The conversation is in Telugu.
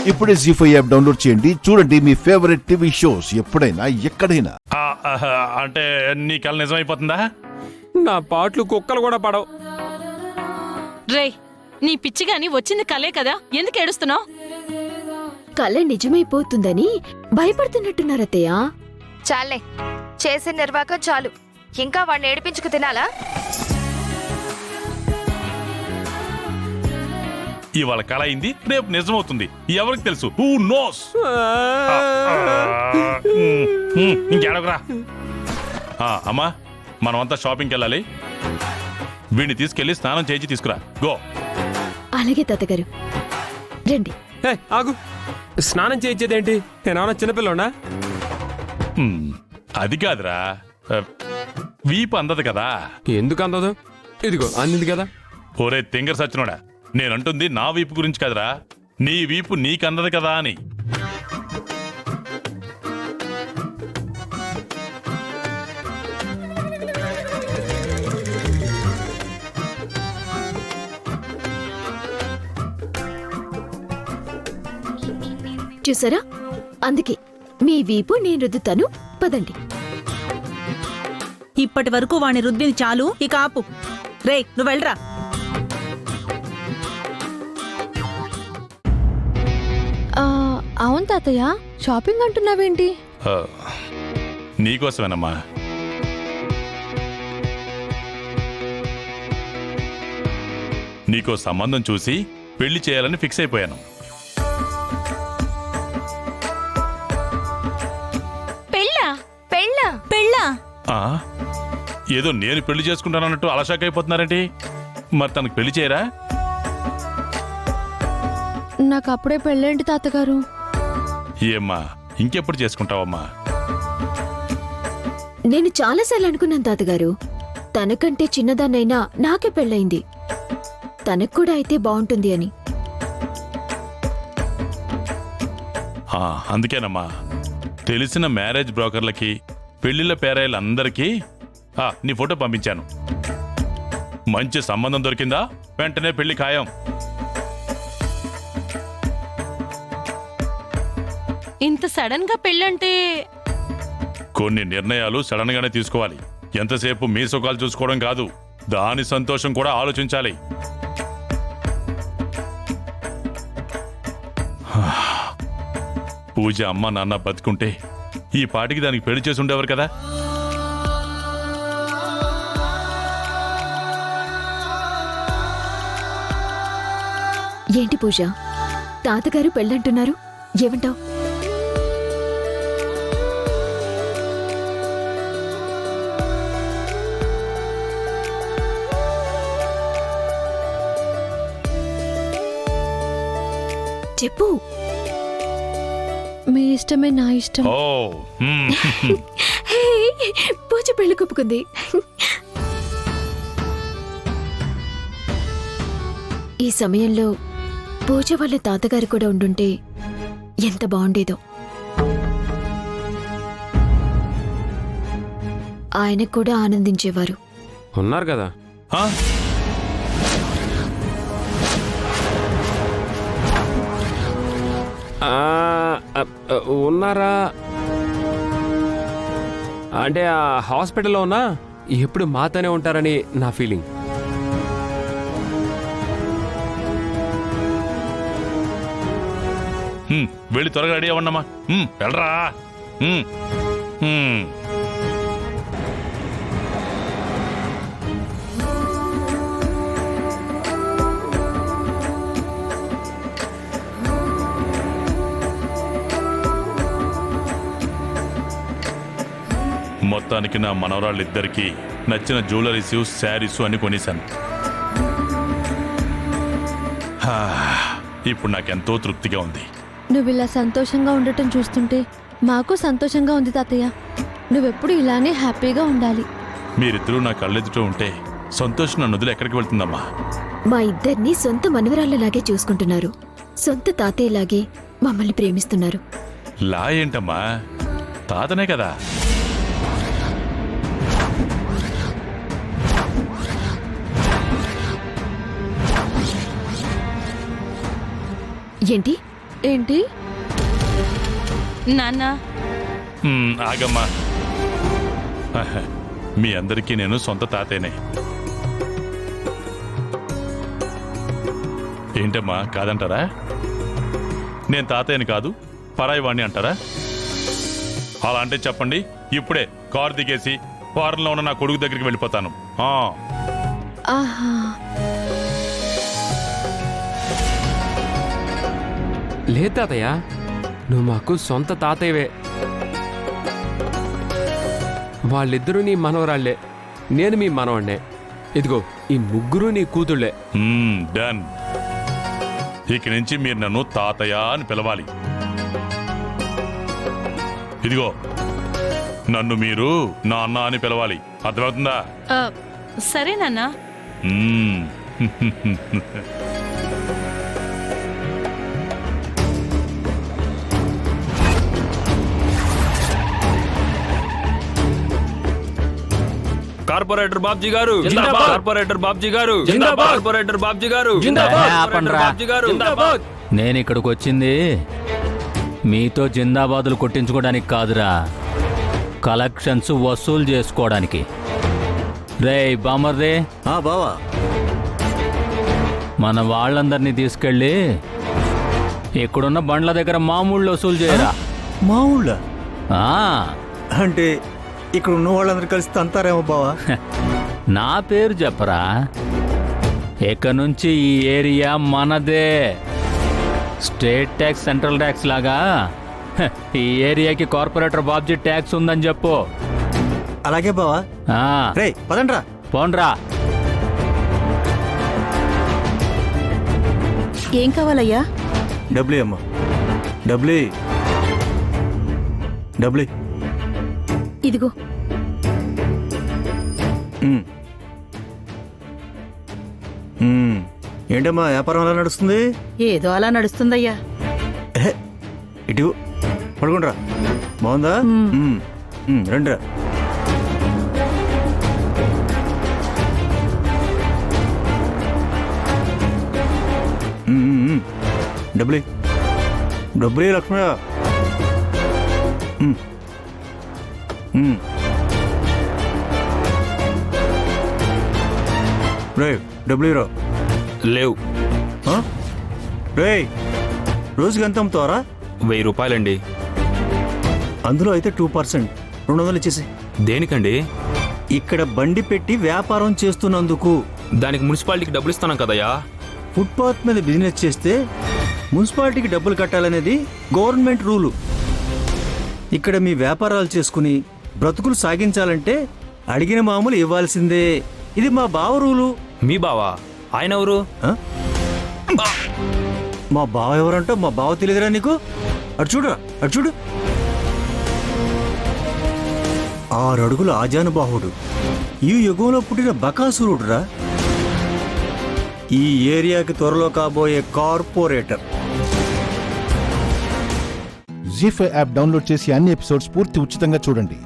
ఇప్పుడే జీ5 యాప్ డౌన్లోడ్ చేయండి. చూడండి మీ ఫేవరెట్ టీవీ షోస్ ఎప్పుడైనా ఎక్కడైనా. అంటే నీ కళ నిజమైపోతుందా? నా పాటలు కుక్కలు కూడా పడవు. రే, నీ పిచ్చిగాని వచ్చింది కలే కదా, ఎందుకు ఏడుస్తున్నావు? కళ నిజమైపోతుందని భయపడుతున్నట్టున్నారత్తయ్య. చాలే, చేసే నిర్వాకం చాలు. ఇంకా వాడిని ఏడిపించుకు తినాలా? ఇవాళ కళ అయింది, రేపు నిజమవుతుంది. ఎవరికి తెలుసు? Who knows? ఇంకేడకురా. అమ్మా, మనమంతా షాపింగ్కి వెళ్ళాలి. వీడిని తీసుకెళ్లి స్నానం చేయించి తీసుకురా. గో. అలాగే తాతగారు, రండి. ఆగు, స్నానం చేయించేదేంటి? నేనేమన్నా చిన్నపిల్లనా? అది కాదురా, వీపు అందదు కదా. ఎందుకు అందదు? ఇదిగో అందింది కదా. ఒరే తింగర్ సచ్చినోడా, నేనంటుంది నా వీపు గురించి కదరా, నీ వీపు నీకందదు కదా అని. చూసారా, అందుకే మీ వీపు నేను రుద్దుతాను, పదండి. ఇప్పటి వరకు వాణ్ణి రుద్దిని చాలు, ఇక ఆపు. రే, నువ్వు వెళ్ళరా. అవును తాతయ్య, షాపింగ్ అంటున్నావేంటి? నీకోసమేనమ్మా. నీకో సంబంధం చూసి పెళ్లి చేయాలని ఫిక్స్ అయిపోయాను. పెళ్ళా? పెళ్ళా? పెళ్ళా? ఏదో నేను పెళ్లి చేసుకుంటానన్నట్టు అలషాక్ అయిపోతున్నారేంటి? మరి తనకు పెళ్లి చేయరా? నాకు అప్పుడే పెళ్ళేంటి తాతగారు? ఏమ్మా, ఇంకెప్పుడు చేసుకుంటావమ్మా? నేను చాలాసార్లు అనుకున్నాను తాతగారు, తనకంటే చిన్నదాన్నైనా నాకే పెళ్ళయింది, తనకు కూడా అయితే బాగుంటుంది అని. అందుకేనమ్మా తెలిసిన మ్యారేజ్ బ్రోకర్లకి, పెళ్లిళ్ళ పేరాయిలందరికీ నీ ఫోటో పంపించాను. మంచి సంబంధం దొరికిందా వెంటనే పెళ్లి ఖాయం. ఇంత సడన్ గా పెళ్ళంటే? కొన్ని నిర్ణయాలు సడన్ గానే తీసుకోవాలి. ఎంతసేపు మీ సుఖాలు చూసుకోవడం కాదు, దాని సంతోషం కూడా ఆలోచించాలి. పూజ అమ్మ నాన్న బతుకుంటే ఈ పాటికి దానికి పెళ్లి చేసి ఉండేవారు కదా. ఏంటి పూజ, తాతగారు పెళ్ళంటున్నారు, ఏమంటావు? చెప్పు. మీ ఇష్టమే నా ఇష్టం. పూజ పెళ్లి కొప్పుకుంది. ఈ సమయంలో పూజ వాళ్ళ తాతగారు కూడా ఉండుంటే ఎంత బాగుండేదో. ఆయన కూడా ఆనందించేవారు. ఉన్నారు కదా. ఉన్నారా అంటే ఆ హాస్పిటల్లో ఉన్నా ఎప్పుడు మాతోనే ఉంటారని నా ఫీలింగ్. వెళ్ళి త్వరగా రెడీ అవ్వండమ్మా. వెళ్ళరా. మొత్తానికి నా మనవరాళ్ళిద్దరికీ నచ్చిన జ్యువెలరీస్, శారీస్ అని కొనేశాను. ఇప్పుడు నాకెంతో తృప్తిగా ఉంది. నువ్వు ఇలా సంతోషంగా ఉండటం చూస్తుంటే మాకు సంతోషంగా ఉంది తాతయ్య. నువ్వెప్పుడు ఇలానే హ్యాపీగా ఉండాలి. మీరిద్దరూ నా కళ్ళెదుట ఉంటే సంతోషం నా నదులు ఎక్కడికి వెళ్తుందమ్మా? మా ఇద్దరిని సొంత మనవరాళ్ళలాగే చూసుకుంటున్నారు, సొంత తాతయ్యలాగే మమ్మల్ని ప్రేమిస్తున్నారు. లా ఏంటమ్మా, తాతనే కదా. ఏంటి, ఏంటి? నాన్న ఆగమ్మా. మీ అందరికీ నేను సొంత తాతయ్యనే. ఏంటమ్మా కాదంటారా? నేను తాతయ్యని కాదు పరాయి వాణ్ణి అంటారా? అలా అంటే చెప్పండి, ఇప్పుడే కారు దిగేసి ఫారెన్లో ఉన్న నా కొడుకు దగ్గరికి వెళ్ళిపోతాను. ఆహా, లేదు తాతయ్య, నువ్వు మాకు సొంత తాతయ్యవే. వాళ్ళిద్దరూ నీ మనవరాళ్లే, నేను మీ మనవణ్ణే. ఇదిగో ఈ ముగ్గురు నీ కూతుళ్లే. డన్. ఇక నుంచి మీరు నన్ను తాతయ్య అని పిలవాలి. ఇదిగో నన్ను మీరు నాన్న అని పిలవాలి. అర్థమవుతుందా? సరే నాన్న. కార్పొరేటర్ బాబ్జీ గారు జిందాబాద్. కార్పొరేటర్ బాబ్జీ గారు జిందాబాద్. కార్పొరేటర్ బాబ్జీ గారు జిందాబాద్. కార్పొరేటర్ బాబ్జీ గారు జిందాబాద్. నేను ఇక్కడికి వచ్చింది మీతో జిందాబాదులు కొట్టించుకోవడానికి కాదురా, కలెక్షన్స్ వసూలు చేసుకోవడానికి. రేయ్ బామర్దే, బావా, మన వాళ్ళందరినీ తీసుకెళ్ళి ఇక్కడున్న బండ్ల దగ్గర మామూళ్ళు వసూలు చేయరా. మా ఊళ్ళ ఆ, అంటే ఇక్కడ ఉన్న వాళ్ళందరూ కలిసి తంతారేమో బావా. నా పేరు చెప్పరా. ఇక నుంచి ఈ ఏరియా మనదే. స్టేట్ ట్యాక్స్, సెంట్రల్ ట్యాక్స్ లాగా ఈ ఏరియాకి కార్పొరేటర్ బాబ్జీ ట్యాక్స్ ఉందని చెప్పు. అలాగే బావా. ఆ, రే పదండ్రా. పోన్రా. ఏం కావాలయ్యా? డబ్ల్యూ అమ్మా, డబ్ల్యూ డబ్ల్యూ. ఇదిగో. ఏంటమ్మా వ్యాపారం ఎలా నడుస్తుంది? ఏదో అలా నడుస్తుందయ్యా. ఇటు పడుకుండ్రా. బాగుందా? రండిరా. W W Lakshmayya. రే డబ్ల్యూ రా. లేవు. రే రోజుకి ఎంత అమ్ముతావరా? 1000 రూపాయలండి. అందులో అయితే 2%, 200 ఇచ్చేసి. దేనికండి? ఇక్కడ బండి పెట్టి వ్యాపారం చేస్తున్నందుకు. దానికి మున్సిపాలిటీకి డబ్బులు ఇస్తాను కదయ్యా. ఫుట్పాత్ మీద బిజినెస్ చేస్తే మున్సిపాలిటీకి డబ్బులు కట్టాలనేది గవర్నమెంట్ రూలు. ఇక్కడ మీ వ్యాపారాలు చేసుకుని బ్రతుకులు సాగించాలంటే అడిగిన మామూలు ఇవ్వాల్సిందే. ఇది మా బావ రూలు. మీ బావా? ఆయన ఎవరు? మా బావ ఎవరంటో మా బావ తెలియదురా నీకు? అటు చూడురా, అటు చూడు. 6 అడుగుల ఆజానుబాహుడు, ఈ యుగంలో పుట్టిన బకాసురుడురా. ఈ ఏరియాకి త్వరలో కాబోయే కార్పొరేటర్. జీ5 యాప్ డౌన్లోడ్ చేసి అన్ని ఎపిసోడ్స్ పూర్తి ఉచితంగా చూడండి.